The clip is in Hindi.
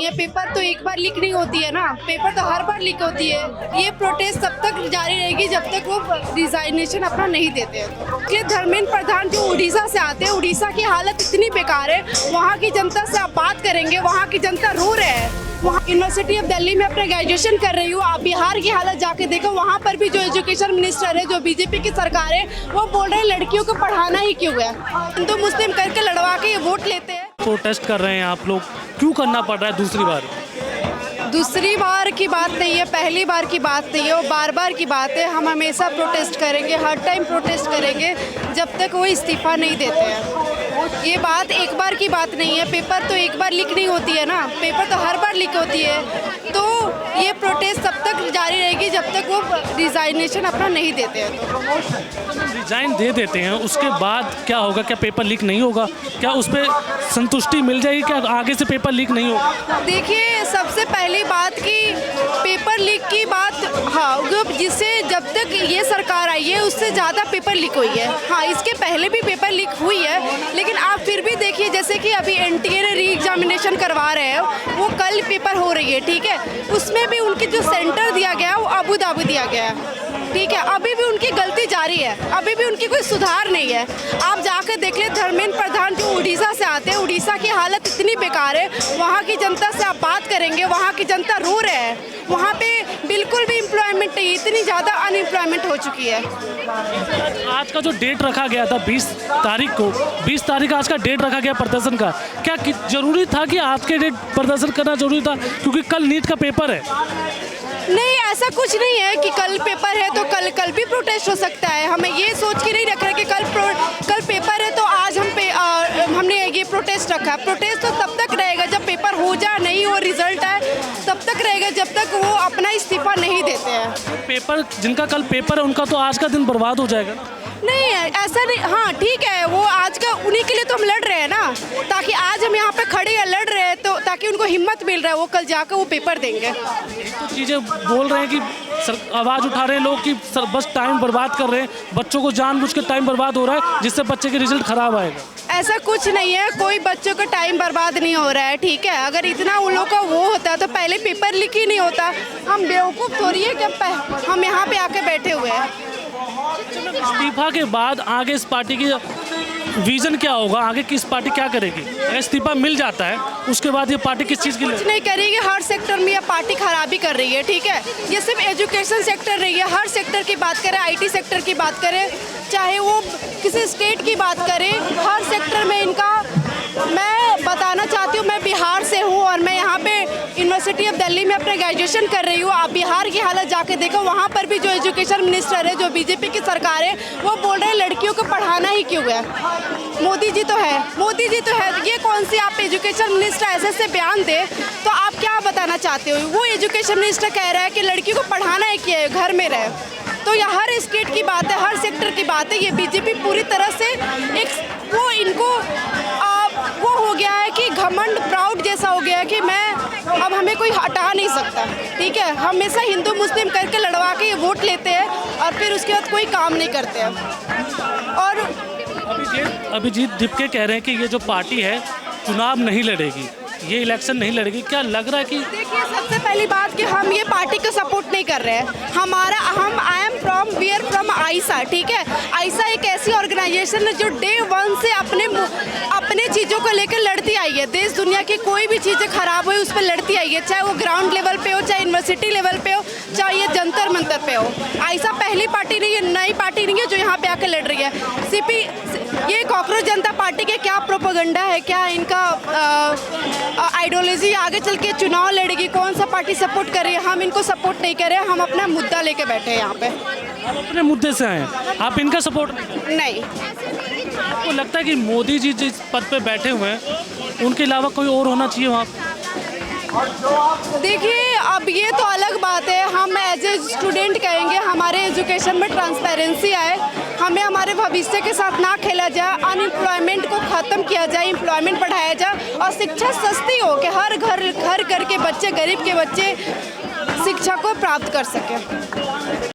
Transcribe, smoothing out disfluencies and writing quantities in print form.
है, पेपर तो एक बार लीक नहीं होती है ना, पेपर तो हर बार लीक होती है। ये प्रोटेस्ट तब तक जारी रहेगी जब तक वो रिजाइनेशन अपना नहीं देते हैं। ये धर्मेंद्र प्रधान जो उड़ीसा से आते हैं, उड़ीसा की हालत इतनी बेकार है, वहाँ की जनता से आप बात करेंगे, वहाँ की जनता रो रहे हैं। वहाँ यूनिवर्सिटी ऑफ दिल्ली में अपना ग्रेजुएशन कर रही हूँ, आप बिहार की हालत जाके देखो, वहाँ पर भी जो एजुकेशन मिनिस्टर है, जो बीजेपी की सरकार है, वो बोल रहे हैं लड़कियों को पढ़ाना ही क्यों है, हिंदू मुस्लिम करके लड़वा के ये वोट लेते हैं। प्रोटेस्ट कर रहे हैं आप लोग, क्यों करना पड़ रहा है दूसरी बार? दूसरी बार की बात नहीं है, पहली बार की बात नहीं है, वो बार बार की बात है। हम हमेशा प्रोटेस्ट करेंगे, हर टाइम प्रोटेस्ट करेंगे जब तक वो इस्तीफा नहीं देते हैं। ये बात एक बार की बात नहीं है, पेपर तो एक बार लीक नहीं होती है ना, पेपर तो हर बार लीक होती है। तो ये प्रोटेस्ट तब तक जारी रहेगी जब तक वो रिजाइनेशन अपना नहीं देते हैं। तो रिजाइन दे देते हैं, उसके बाद क्या होगा? क्या पेपर लीक नहीं होगा? क्या उस पर संतुष्टि मिल जाएगी? क्या आगे से पेपर लीक नहीं होगा? देखिए, सबसे पहली बात कि पेपर लीक की बात, हाँ, जिससे जब तक ये सरकार आई है उससे ज़्यादा पेपर लीक हुई है। हाँ, इसके पहले भी पेपर लीक हुई है, लेकिन आप फिर भी देखिए, जैसे कि अभी एनटीए ने री एग्जामिनेशन करवा रहे हैं, वो कल पेपर हो रही है, ठीक है, उसमें भी उनकी जो सेंटर दिया गया वो अबू धाबी दिया गया है, ठीक है। अभी भी उनकी गलती जारी है, अभी भी उनकी कोई सुधार नहीं है। आप जाकर देख ले, धर्मेंद्र प्रधान जो उड़ीसा से आते हैं, उड़ीसा की हालत इतनी बेकार है, वहाँ की जनता से आप बात करेंगे, वहाँ की जनता रो रहे हैं, वहाँ पे बिल्कुल भी एम्प्लॉयमेंट नहीं, इतनी ज़्यादा अनएम्प्लॉयमेंट हो चुकी है। आज का जो डेट रखा गया था 20 तारीख को, 20 तारीख आज का डेट रखा गया प्रदर्शन का, क्या जरूरी था कि आज के डेट प्रदर्शन करना जरूरी था? क्योंकि कल नीट का पेपर है। नहीं, ऐसा कुछ नहीं है कि कल पेपर है तो कल भी प्रोटेस्ट हो सकता है। हमें ये सोच के नहीं रख रहे कि कल पेपर है तो आज हमने ये प्रोटेस्ट रखा है। प्रोटेस्ट तो तब तक रहेगा जब पेपर हो जाए, नहीं हो, रिजल्ट आए, तब तक रहेगा जब तक वो अपना इस्तीफा नहीं देते हैं। पेपर जिनका कल पेपर है उनका तो आज का दिन बर्बाद हो जाएगा ना? नहीं है, ऐसा नहीं। हाँ, ठीक है, वो आज का उन्हीं के लिए तो हम लड़ रहे हैं ना, ताकि आज हम यहाँ पे खड़े हैं, लड़ रहे हैं, तो ताकि उनको हिम्मत मिल रहा है, वो कल जाकर वो पेपर देंगे। तो चीज़ें बोल रहे हैं कि आवाज़ उठा रहे हैं लोग कि बस टाइम बर्बाद कर रहे हैं, बच्चों को जानबूझ के टाइम बर्बाद हो रहा है जिससे बच्चे के रिजल्ट खराब आएगा। ऐसा कुछ नहीं है, कोई बच्चों का टाइम बर्बाद नहीं हो रहा है, ठीक है। अगर इतना उन लोगों का वो होता तो पहले पेपर लीक ही नहीं होता। हम बेवकूफ़ थोड़ी है कि हम यहाँ पे आके बैठे हुए हैं। इस्तीफा के बाद आगे इस पार्टी की विजन क्या होगा? आगे किस पार्टी क्या करेगी? इस्तीफा मिल जाता है उसके बाद ये पार्टी किस चीज़ के लिए? कुछ नहीं करेगी, हर सेक्टर में ये पार्टी खराबी कर रही है, ठीक है। ये सिर्फ एजुकेशन सेक्टर रही है, हर सेक्टर की बात करें, आईटी सेक्टर की बात करें, चाहे वो किसी स्टेट की बात करें, हर सेक्टर में इनका। मैं बताना चाहती हूँ, मैं बिहार से हूँ और मैं यहाँ पे यूनिवर्सिटी ऑफ दिल्ली में अपना ग्रेजुएशन कर रही हूँ। आप बिहार की हालत जाके देखो, वहाँ पर भी जो एजुकेशन मिनिस्टर है, जो बीजेपी की सरकार है, वो बोल रहे हैं लड़कियों को पढ़ाना ही क्यों है। मोदी जी तो है, मोदी जी तो है, ये कौन सी आप एजुकेशन मिनिस्टर ऐसे बयान दे, तो आप क्या बताना चाहते हो? वो एजुकेशन मिनिस्टर कह रहा है कि लड़की को पढ़ाना है क्या है, घर में रहे। तो यह हर स्टेट की बात है, हर सेक्टर की बात है। ये बीजेपी पूरी तरह से एक वो इनको वो हो गया है कि घमंड, प्राउड जैसा हो गया है कि अब हमें कोई हटा नहीं सकता, ठीक है। हमेशा हिंदू मुस्लिम करके लड़वा के ये वोट लेते हैं और फिर उसके बाद कोई काम नहीं करते हैं। और अभिजीत दीपके कह रहे हैं कि ये जो पार्टी है चुनाव नहीं लड़ेगी, ये इलेक्शन नहीं लड़ेगी। क्या लग रहा है कि देखिए, सबसे पहली बात कि हम ये पार्टी को सपोर्ट नहीं कर रहे हैं। वी आर फ्रॉम आइसा, ठीक है। आइसा एक ऐसी ऑर्गेनाइजेशन है जो डे 1 से अपने चीज़ों को लेकर लड़ती आई है। देश दुनिया की कोई भी चीज़ें खराब हुई उस पर लड़ती आई है, चाहे वो ग्राउंड लेवल पे हो, चाहे यूनिवर्सिटी लेवल पे हो, चाहे ये जंतर मंतर पे हो। आइसा पहली पार्टी नहीं है, नई पार्टी नहीं है जो यहाँ पे आकर लड़ रही है। ये कॉकरोच जनता पार्टी के क्या प्रोपेगेंडा है, क्या इनका आइडियोलॉजी, आगे चल के चुनाव लड़ेगी, कौन सा पार्टी सपोर्ट कर रही है? हम इनको सपोर्ट नहीं कर रहे हैं, हम अपना मुद्दा लेके बैठे हैं यहाँ पे। आप अपने मुद्दे से आए, आप इनका सपोर्ट नहीं। आपको लगता है कि मोदी जी जिस पद पे बैठे हुए हैं उनके अलावा कोई और होना चाहिए वहाँ पे? देखिए, अब ये तो अलग बात है। हम एज ए स्टूडेंट कहेंगे हमारे एजुकेशन में ट्रांसपेरेंसी आए, हमें हमारे भविष्य के साथ ना खेला जाए, अनएम्प्लॉयमेंट को ख़त्म किया जाए, एम्प्लॉयमेंट बढ़ाया जाए और शिक्षा सस्ती हो कि हर घर के बच्चे, गरीब के बच्चे शिक्षा को प्राप्त कर सकें।